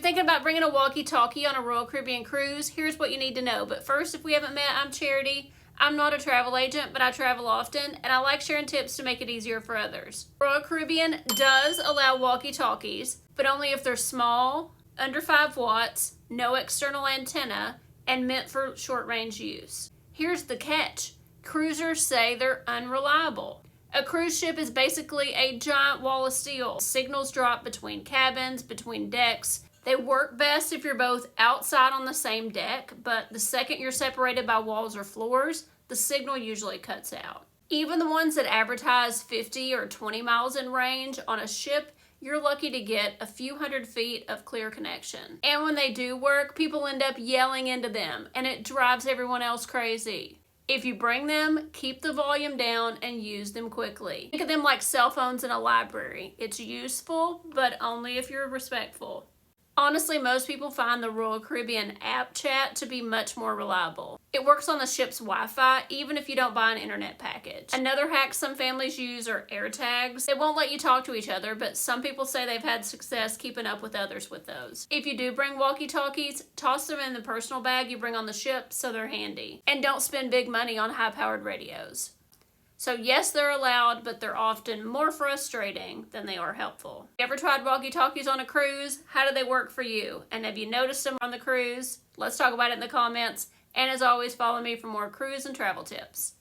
thinking about bringing a walkie-talkie on a Royal Caribbean cruise, here's what you need to know. But first, if we haven't met, I'm Charity. I'm not a travel agent, but I travel often, and I like sharing tips to make it easier for others. Royal Caribbean does allow walkie-talkies, but only if they're small, under 5 watts, no external antenna, and meant for short-range use. Here's the catch. Cruisers say they're unreliable. A cruise ship is basically a giant wall of steel. Signals drop between cabins, between decks. They work best if you're both outside on the same deck, but the second you're separated by walls or floors, the signal usually cuts out. Even the ones that advertise 50 or 20 miles in range on a ship, you're lucky to get a few hundred feet of clear connection. And when they do work, people end up yelling into them, and it drives everyone else crazy. If you bring them, keep the volume down and use them quickly. Think of them like cell phones in a library. It's useful, but only if you're respectful. Honestly, most people find the Royal Caribbean app chat to be much more reliable. It works on the ship's Wi-Fi, even if you don't buy an internet package. Another hack some families use are AirTags. They won't let you talk to each other, but some people say they've had success keeping up with others with those. If you do bring walkie-talkies, toss them in the personal bag you bring on the ship so they're handy. And don't spend big money on high-powered radios. So yes, they're allowed, but they're often more frustrating than they are helpful. You ever tried walkie-talkies on a cruise? How do they work for you? And have you noticed them on the cruise? Let's talk about it in the comments. And as always, follow me for more cruise and travel tips.